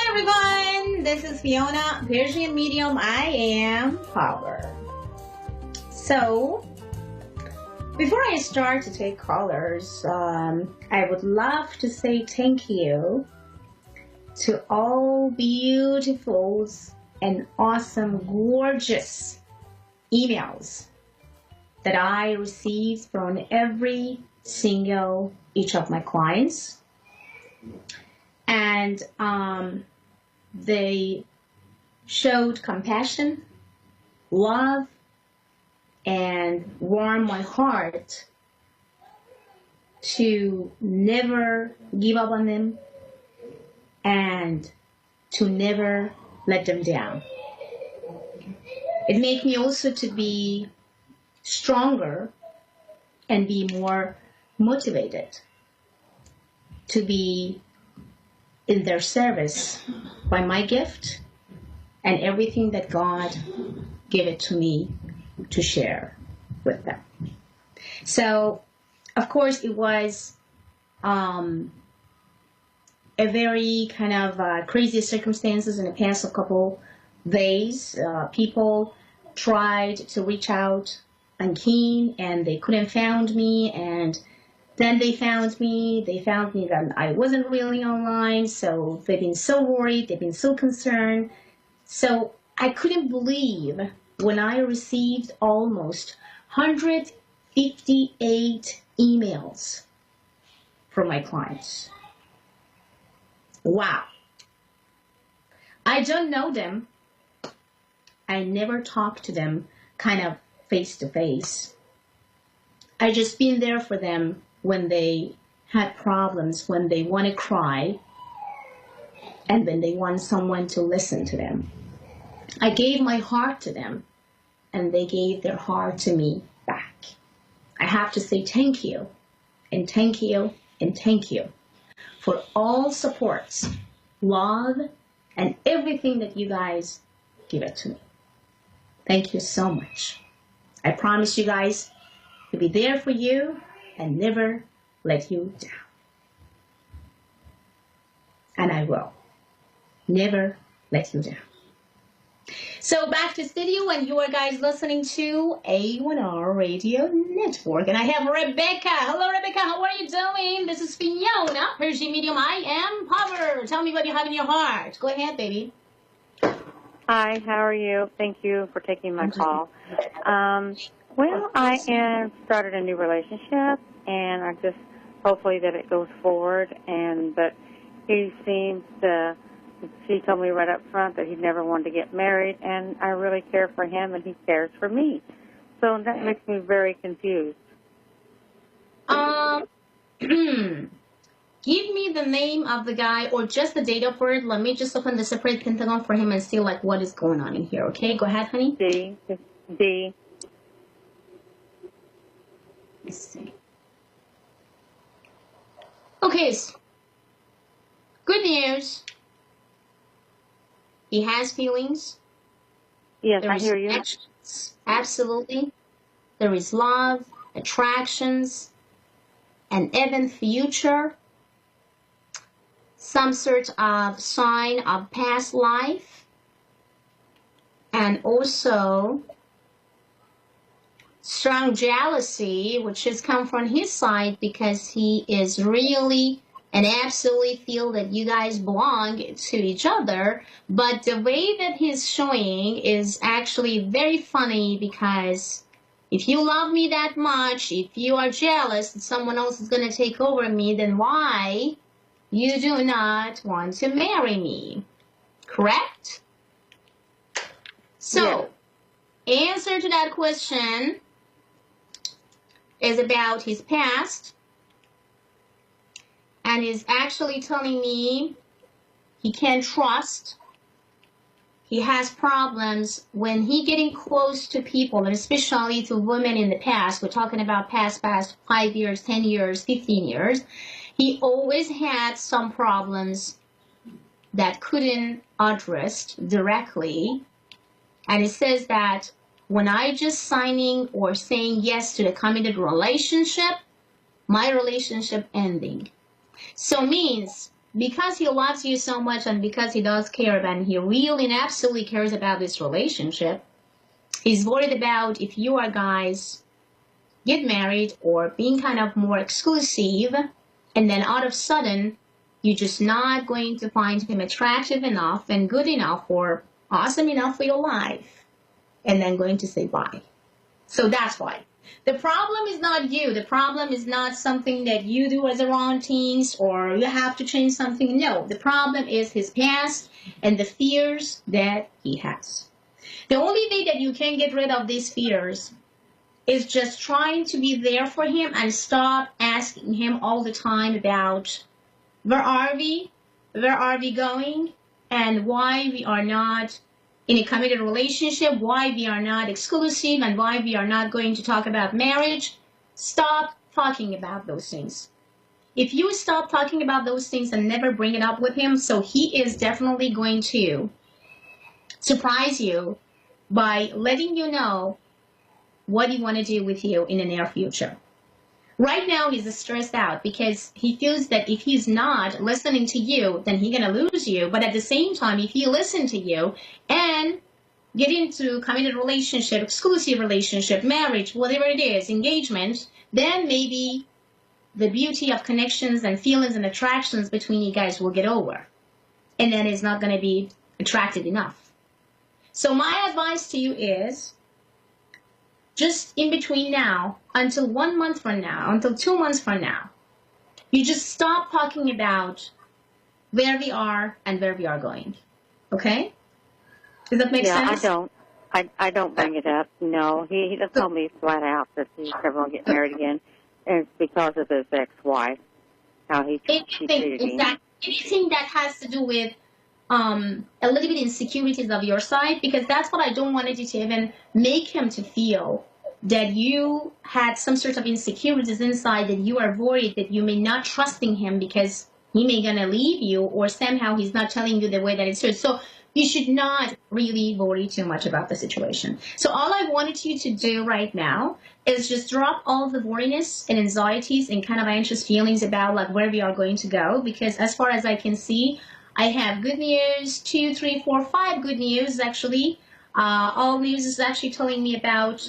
everyone, this is Fiona, Persian medium. I am Power. So, before I start to take callers, I would love to say thank you to all beautiful and awesome, gorgeous emails that I received from every single each of my clients. And they showed compassion, love, and warmed my heart to never give up on them and to never let them down. It made me also to be stronger and be more motivated to be in their service by my gift and everything that God gave it to me to share with them. So, of course, it was a very kind of crazy circumstances in the past couple days. People tried to reach out on Keen and they couldn't find me, and then they found me that I wasn't really online, so they've been so worried, they've been so concerned. So I couldn't believe when I received almost 158 emails from my clients. Wow. I don't know them. I never talked to them kind of face to face. I just been there for them when they had problems, when they want to cry, and when they want someone to listen to them. I gave my heart to them, and they gave their heart to me back. I have to say thank you, and thank you, and thank you for all supports, love, and everything that you guys give it to me. Thank you so much. I promise you guys to be there for you and never let you down. And I will never let you down. So back to studio, and you are guys listening to A1R Radio Network. And I have Rebecca. Hello, Rebecca. How are you doing? This is Fiona, Persian medium. I am Power. Tell me what you have in your heart. Go ahead, baby. Hi, how are you? Thank you for taking my call. Well, I started a new relationship, and I just hopefully that it goes forward. But he told me right up front that he never wanted to get married, and I really care for him, and he cares for me. So that makes me very confused. Give me the name of the guy or just the date of birth. Let me just open the separate pentagon for him and see like what is going on in here. Okay, go ahead, honey. D. Let's see. Okay, good news. He has feelings. Yes, I hear you. Absolutely. There is love, attractions, and even future. Some sort of sign of past life. And also strong jealousy, which has come from his side because he is really and absolutely feel that you guys belong to each other. But the way that he's showing is actually very funny, because if you love me that much, if you are jealous that someone else is going to take over me, then why you do not want to marry me? Correct? So, answer to that question is about his past, and is actually telling me he can't trust. He has problems when he getting close to people, and especially to women in the past. We're talking about past 5 years, 10 years, 15 years. He always had some problems that couldn't address directly. And it says that when I just signing or saying yes to the committed relationship, my relationship ending. So means because he loves you so much and because he does care and he really and absolutely cares about this relationship, he's worried about if you are guys get married or being kind of more exclusive, and then all of a sudden you're just not going to find him attractive enough and good enough or awesome enough for your life, and then going to say bye. So that's why. The problem is not you. The problem is not something that you do as a wrong things or you have to change something. No, the problem is his past and the fears that he has. The only way that you can get rid of these fears is just trying to be there for him and stop asking him all the time about where are we going, and why we are not in a committed relationship, why we are not exclusive, and why we are not going to talk about marriage. Stop talking about those things. If you stop talking about those things and never bring it up with him, so he is definitely going to surprise you by letting you know what he want to do with you in the near future. Right now, he's stressed out because he feels that if he's not listening to you, then he's going to lose you. But at the same time, if he listens to you and get into committed relationship, exclusive relationship, marriage, whatever it is, engagement, then maybe the beauty of connections and feelings and attractions between you guys will get over. And then it's not going to be attractive enough. So my advice to you is, just in between now, until 1 month from now, until 2 months from now, you just stop talking about where we are and where we are going. Okay? Does that make sense? Yeah, I don't bring it up. No, he just told me flat out that he's never going to get married again, and it's because of his ex-wife, how he treated him. Anything that has to do with a little bit insecurities of your side, because that's what I don't want you to even make him to feel, that you had some sort of insecurities inside, that you are worried that you may not trusting him because he may gonna leave you, or somehow he's not telling you the way that it's true. So you should not really worry too much about the situation. So all I wanted you to do right now is just drop all the worriness and anxieties and kind of anxious feelings about like where we are going to go, because as far as I can see, I have good news, 2, 3, 4, 5 good news actually. All news is actually telling me about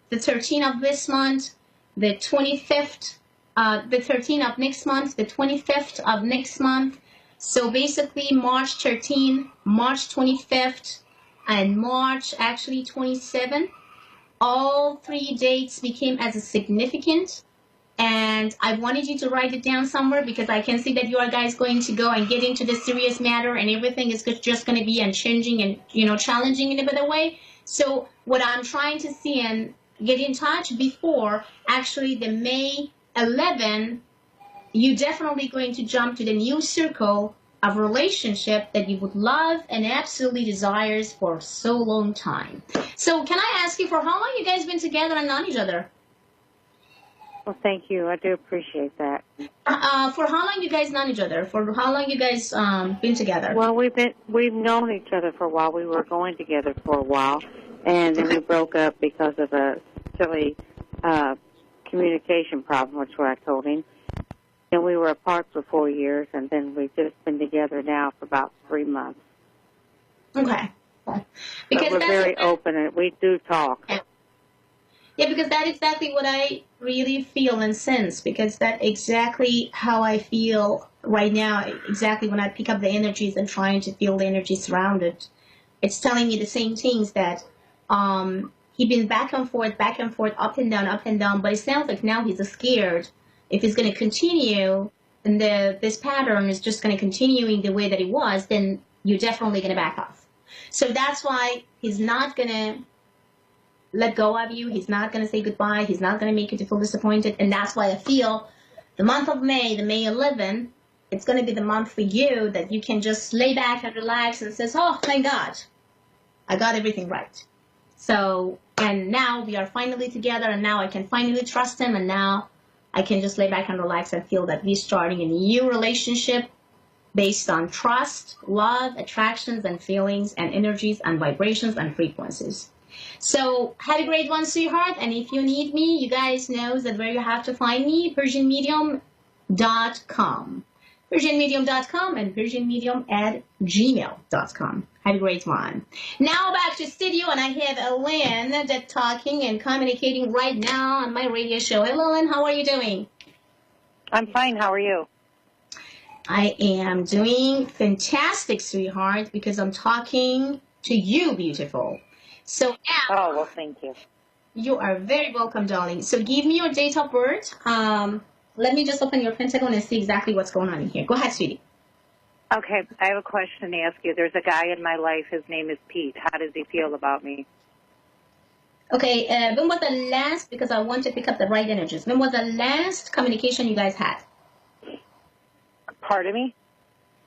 the 13th of this month, the 25th, the 13th of next month, the 25th of next month. So basically March 13th, March 25th, and March actually 27th. All 3 dates became as a significant. And I wanted you to write it down somewhere, because I can see that you are guys going to go and get into the serious matter, and everything is just going to be changing and, challenging in a better way. So what I'm trying to see and get in touch before actually the May 11, you're definitely going to jump to the new circle of relationship that you would love and absolutely desires for so long time. So can I ask you, for how long you guys been together and known each other? Well, thank you. I do appreciate that. For how long you guys known each other? For how long you guys been together? Well, we've known each other for a while. We were going together for a while, and then we broke up because of a silly communication problem, which is what I told him. And we were apart for 4 years, and then we've just been together now for about 3 months. Okay. Because we're very open, and we do talk. Yeah, because that's exactly what I really feel and sense, because that's exactly how I feel right now, exactly when I pick up the energies and trying to feel the energy surrounded. It's telling me the same things, that he's been back and forth, up and down, but it sounds like now he's scared. If it's going to continue, and this pattern is just going to continuing the way that it was, then you're definitely going to back off. So that's why he's not going to let go of you. He's not going to say goodbye. He's not going to make you feel disappointed. And that's why I feel the month of May, the May 11, it's going to be the month for you that you can just lay back and relax and says, oh, thank God, I got everything right. So, and now we are finally together, and now I can finally trust him, and now I can just lay back and relax and feel that we're starting a new relationship based on trust, love, attractions, and feelings, and energies, and vibrations, and frequencies. So have a great one, sweetheart. And if you need me, you guys know that where you have to find me, PersianMedium.com. PersianMedium.com and PersianMedium@gmail.com. Have a great one. Now back to studio, and I have Ellen that's talking and communicating right now on my radio show. Hello, Ellen. How are you doing? I'm fine. How are you? I am doing fantastic, sweetheart, because I'm talking to you, beautiful. So now, Oh, well, thank you. you are very welcome, darling. So give me your date of birth. Let me just open your Pentagon and see exactly what's going on in here. Go ahead, sweetie. Okay, I have a question to ask you. There's a guy in my life. His name is Pete. How does he feel about me? Okay, when was the last, because I want to pick up the right energies, when was the last communication you guys had? Pardon me?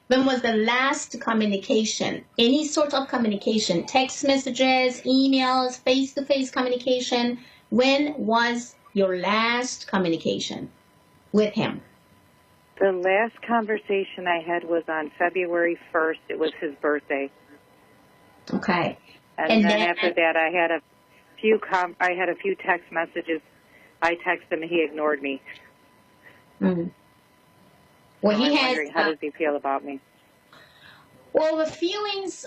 When was the last communication? Any sort of communication, text messages, emails, face-to-face communication. When was your last communication with him? The last conversation I had was on February 1st. It was his birthday. Okay. And then after that, I had a few text messages. I texted him, and he ignored me. Mm. Well, So he I'm has. wondering, how does he feel about me? Well, the feelings,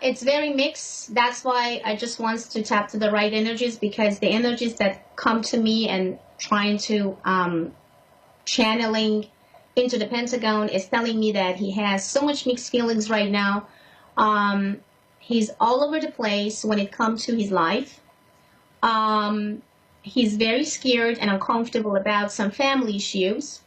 it's very mixed. That's why I just want to tap to the right energies, because the energies that come to me and trying to channeling into the Pentagon is telling me that he has so much mixed feelings right now. He's all over the place when it comes to his life. He's very scared and uncomfortable about some family issues.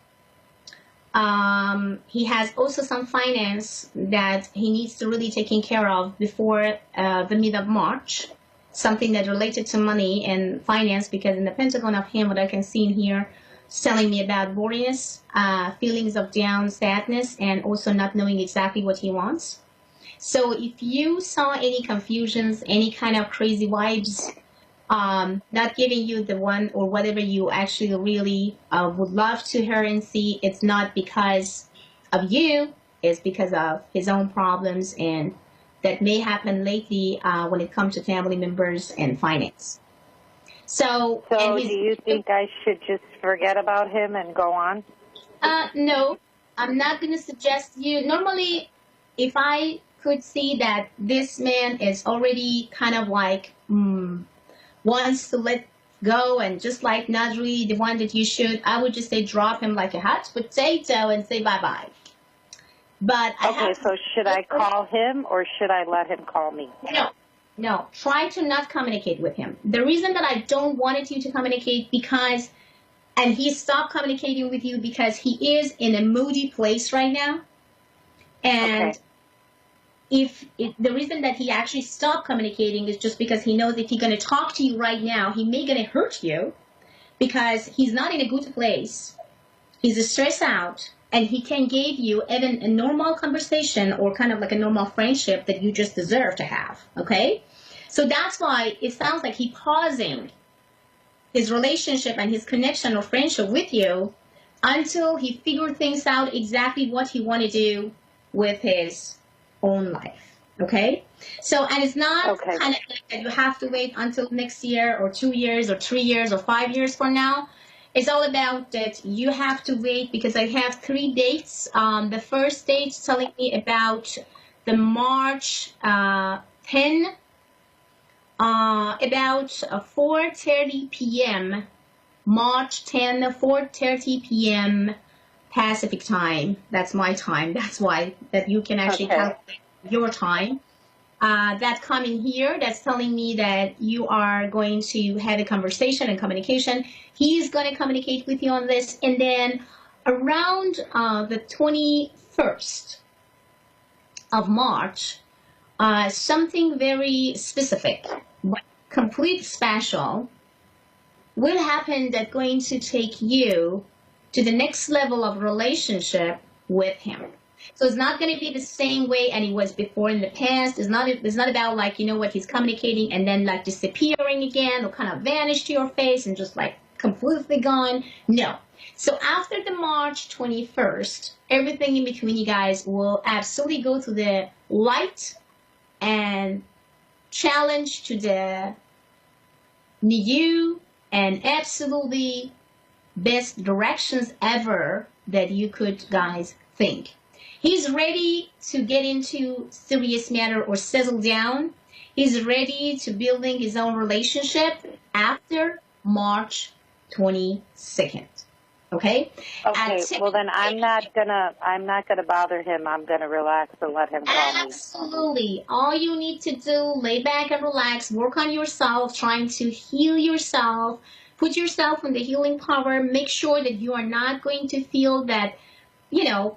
He has also some finance that he needs to really taking care of before the mid of March. Something that related to money and finance, because in the Pentagon of him, what I can see in here, is telling me about boringness, feelings of down, sadness, and also not knowing exactly what he wants. So if you saw any confusions, any kind of crazy vibes, not giving you the one or whatever you actually really would love to hear and see, it's not because of you, it's because of his own problems, and that may happen lately when it comes to family members and finance. So do you think I should just forget about him and go on? No, I'm not going to suggest you. Normally, if I could see that this man is already kind of like wants to let go and just like not really the one that you should, I would just say drop him like a hot potato and say bye-bye. But so should I call him or should I let him call me? No. Try to not communicate with him. The reason that I don't wanted you to communicate and he stopped communicating with you because he is in a moody place right now. And the reason that he actually stopped communicating is just because he knows if he's going to talk to you right now, he may going to hurt you because he's not in a good place. He's stressed out, and he can give you even a normal conversation or kind of like a normal friendship that you just deserve to have, okay? So that's why it sounds like he's pausing his relationship and his connection or friendship with you until he figured things out exactly what he want to do with his own life, okay? So, and it's not kind of like that you have to wait until next year or 2 years or 3 years or 5 years from now. It's all about that you have to wait, because I have 3 dates. The first date is telling me about the March 10, about 4:30 p.m., March 10, 4:30 p.m. Pacific time. That's my time. That's why that you can actually calculate your time. That coming here, that's telling me that you are going to have a conversation and communication. He's going to communicate with you on this. And then around the 21st of March, something very specific, but complete special, will happen that's going to take you to the next level of relationship with him. So it's not going to be the same way and it was before in the past. It's not about like, you know what, he's communicating and then like disappearing again or kind of vanish to your face and just like completely gone. No. So after the March 21st, everything in between you guys will absolutely go to the light and challenge to the new and absolutely best directions ever that you could guys think. He's ready to get into serious matter or settle down. He's ready to building his own relationship after March 22nd. Okay? Okay, well then I'm not gonna bother him. I'm gonna relax and let him call me. Absolutely. All you need to do, lay back and relax, work on yourself, trying to heal yourself, put yourself in the healing power, make sure that you are not going to feel that,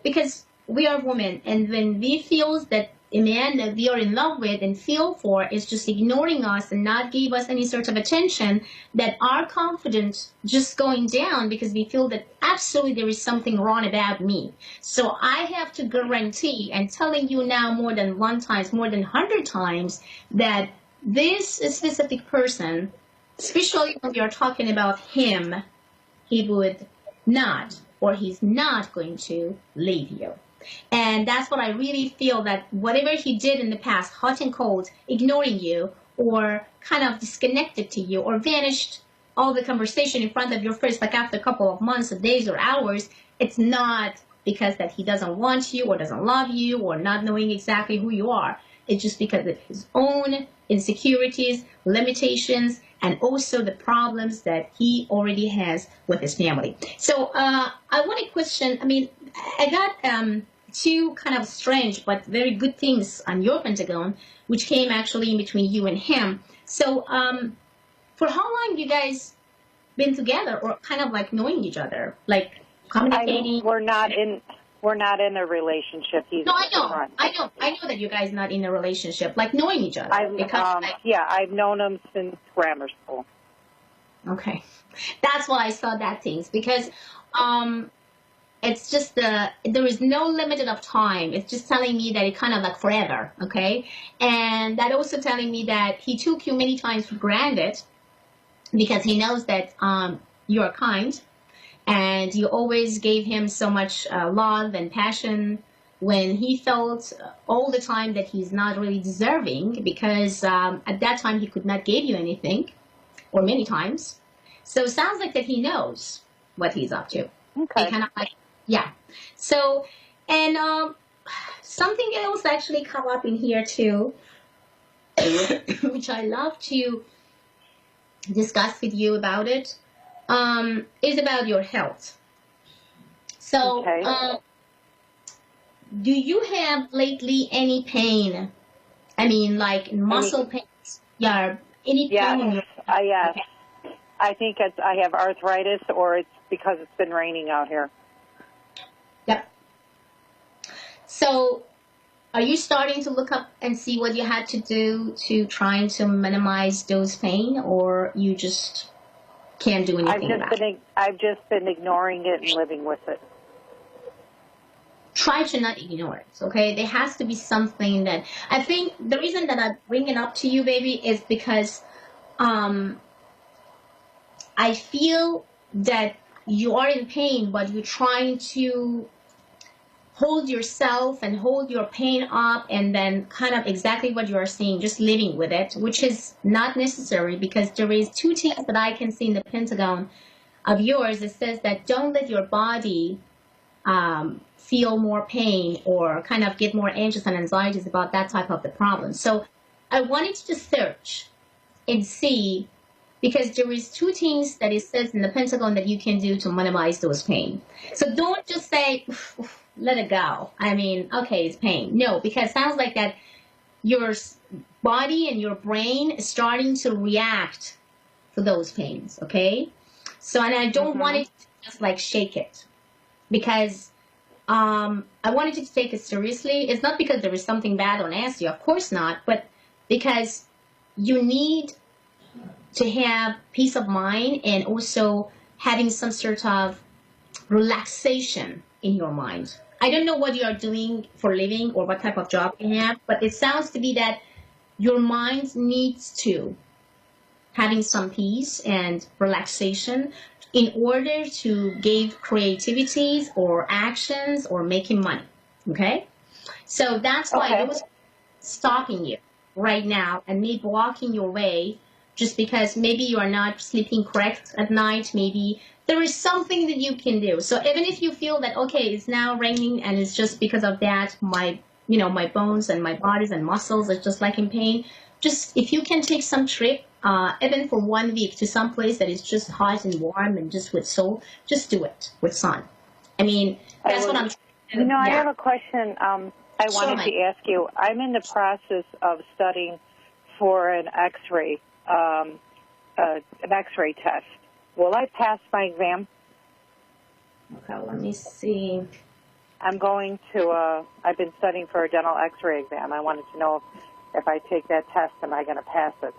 because we are women, and when we feel that a man that we are in love with and feel for is just ignoring us and not give us any sort of attention, that our confidence just going down because we feel that absolutely there is something wrong about me. So I have to guarantee, and telling you now more than one time, more than 100 times, that this specific person, especially when you're talking about him, he would not, or he's not going to leave you. And that's what I really feel, that whatever he did in the past, hot and cold, ignoring you, or kind of disconnected to you, or vanished all the conversation in front of your face, like after a couple of months or days or hours, it's not because that he doesn't want you or doesn't love you or not knowing exactly who you are. It's just because of his own insecurities, limitations, and also the problems that he already has with his family. So I want to question, I got two kind of strange but very good things on your Pentagon, which came actually in between you and him. So for how long you guys been together, or kind of like knowing each other, like communicating? We're not in a relationship. No, I know that you guys not in a relationship, like knowing each other. I've known him since grammar school. Okay, that's why I saw that things, because it's just there is no limit of time. It's just telling me that it kind of like forever, okay? And that also telling me that he took you many times for granted because he knows that you are kind, and you always gave him so much love and passion when he felt all the time that he's not really deserving, because at that time he could not give you anything, or many times. So it sounds like that he knows what he's up to. Okay. Kind of like, yeah. So, and something else actually come up in here too, which I love to discuss with you about it, is about your health. So, okay. Do you have lately any pain? Like muscle pains? Yeah, any pain? Yes, yes. I think I have arthritis, or it's because it's been raining out here. Yep. So, are you starting to look up and see what you had to do to trying to minimize those pain, or you just can't do anything about it? I've just been ignoring it and living with it. Try to not ignore it, okay? There has to be something that... I think the reason that I bring it up to you, baby, is because I feel that you are in pain, but you're trying to hold yourself and hold your pain up, and then kind of exactly what you are saying, just living with it, which is not necessary, because there is two things that I can see in the Pentagon of yours. It says that don't let your body feel more pain or kind of get more anxious and anxieties about that type of the problem. So I wanted to search and see, because there is two things that it says in the Pentagon that you can do to minimize those pain. So don't just say, let it go. Okay, it's pain. No, because it sounds like that your body and your brain is starting to react to those pains, okay? So, and I don't want it to just like shake it, because I wanted you to take it seriously. It's not because there is something bad or nasty, of course not, but because you need to have peace of mind, and also having some sort of relaxation in your mind. I don't know what you are doing for a living or what type of job you have, but it sounds to be that your mind needs to having some peace and relaxation in order to give creativities or actions or making money. Okay? So that's why it was stopping you right now and me blocking your way just because maybe you are not sleeping correct at night. Maybe there is something that you can do. So even if you feel that, okay, it's now raining and it's just because of that, my bones and my bodies and muscles are just like in pain, just if you can take some trip, even for 1 week, to some place that is just hot and warm and just with soul, just do it with sun. I mean, that's what I'm trying to do. I have a question I wanted to ask you. I'm in the process of studying for an X-ray test. Will I pass my exam? Okay, let me see. I'm going to, I've been studying for a dental X-ray exam. I wanted to know if I take that test, am I going to pass it?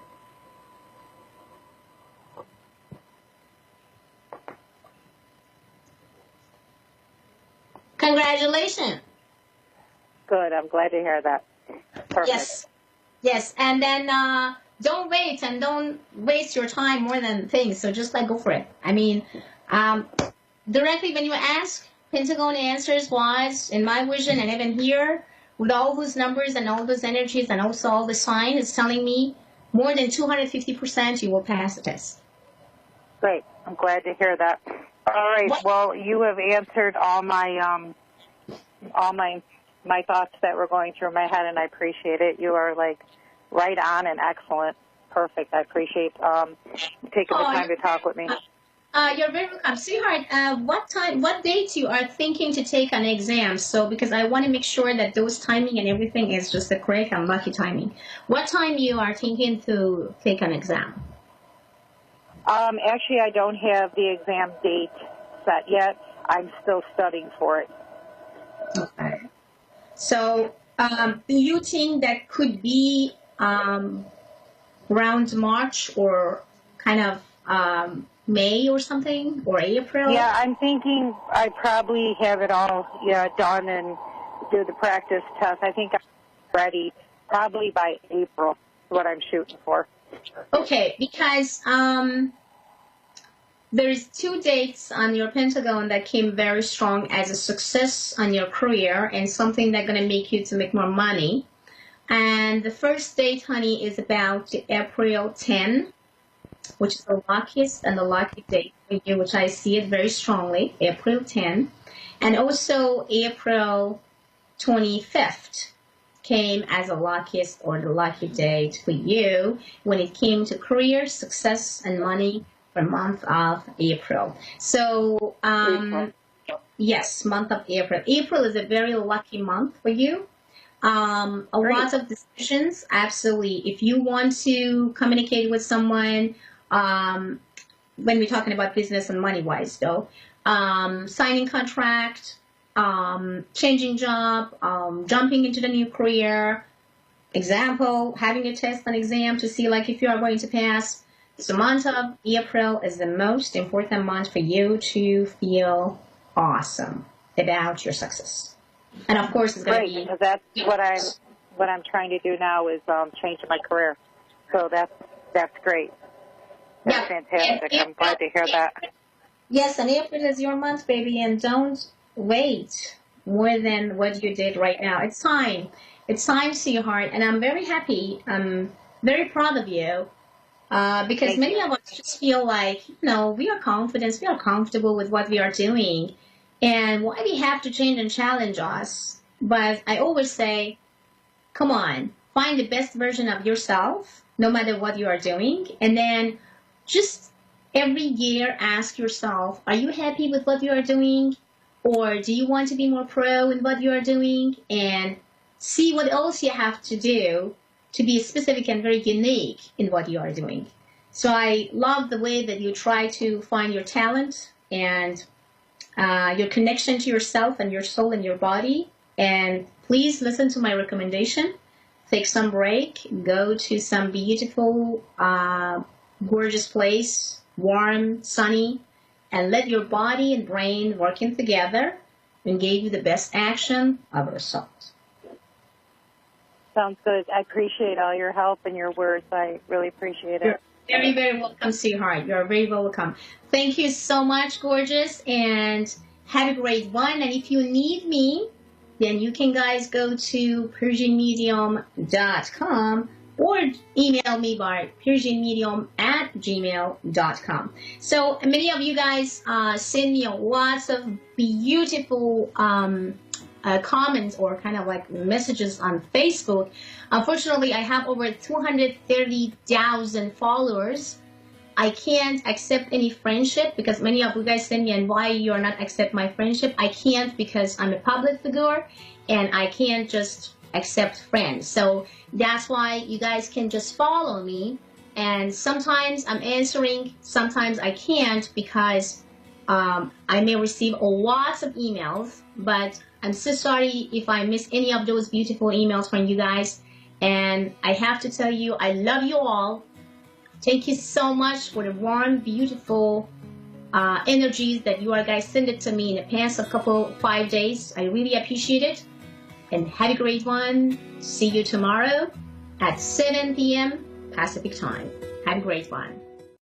Congratulations. Good. I'm glad to hear that. Perfect. Yes. And then don't wait and don't waste your time more than things. So just go for it. I mean, directly when you ask, Pentagon answers was, in my vision and even here, with all those numbers and all those energies and also all the sign, is telling me more than 250% you will pass the test. Great. I'm glad to hear that. All right. Well, you have answered all my thoughts that were going through my head, and I appreciate it. You are right on and excellent. Perfect. I appreciate taking the time to talk with me. You're very welcome. Sweetheart, what date you are thinking to take an exam? So, because I want to make sure that those timing and everything is just the correct and lucky timing. What time you are thinking to take an exam? Actually, I don't have the exam date set yet. I'm still studying for it. Okay. So, do you think that could be around March or kind of May or something, or April? Yeah, I'm thinking I probably have it all done and do the practice test. I think I'm ready probably by April, what I'm shooting for. Okay, because there's 2 dates on your Pentagon that came very strong as a success on your career and something that's going to make you to make more money. And the first date, honey, is about April 10, which is the luckiest and the lucky date for you, which I see it very strongly, April 10. And also April 25th came as the luckiest or the lucky date for you when it came to career, success, and money for month of April. So, yes, month of April. April is a very lucky month for you. A lot of decisions, absolutely. If you want to communicate with someone, when we're talking about business and money-wise, though, signing contract, changing job, jumping into the new career, example, having a test and exam to see if you are going to pass. So month of April is the most important month for you to feel awesome about your success. And of course, it's going to be... Because that's what I'm trying to do now is change my career. So that's great. That's fantastic. I'm glad to hear that. Yes, and April is your month, baby, and don't wait more than what you did right now. It's time. It's time, sweetheart, and I'm very happy. I'm very proud of you because many of us just feel we are confident, we are comfortable with what we are doing, and why we have to change and challenge us. But I always say, come on, find the best version of yourself, no matter what you are doing, and then just every year ask yourself, are you happy with what you are doing? Or do you want to be more pro in what you are doing? And see what else you have to do to be specific and very unique in what you are doing. So I love the way that you try to find your talent and your connection to yourself and your soul and your body. And please listen to my recommendation. Take some break. Go to some beautiful, gorgeous place, warm, sunny, and let your body and brain working together and give you the best action of a result. Sounds good. I appreciate all your help and your words. I really appreciate it. You're very, very welcome, sweetheart. You're very welcome. Thank you so much, gorgeous, and have a great one. And if you need me, then you can guys go to PersianMedium.com, or email me by persianmedium@gmail.com. So many of you guys send me lots of beautiful comments or kind of like messages on Facebook. Unfortunately, I have over 230,000 followers. I can't accept any friendship because many of you guys send me and why you are not accept my friendship. I can't because I'm a public figure and I can't just accept friends. So that's why you guys can just follow me, and sometimes I'm answering, sometimes I can't because I may receive lots of emails, but I'm so sorry if I miss any of those beautiful emails from you guys. And I have to tell you, I love you all. Thank you so much for the warm, beautiful energies that you guys sent it to me in the past 5 days. I really appreciate it. And have a great one. See you tomorrow at 7 p.m. Pacific time. Have a great one.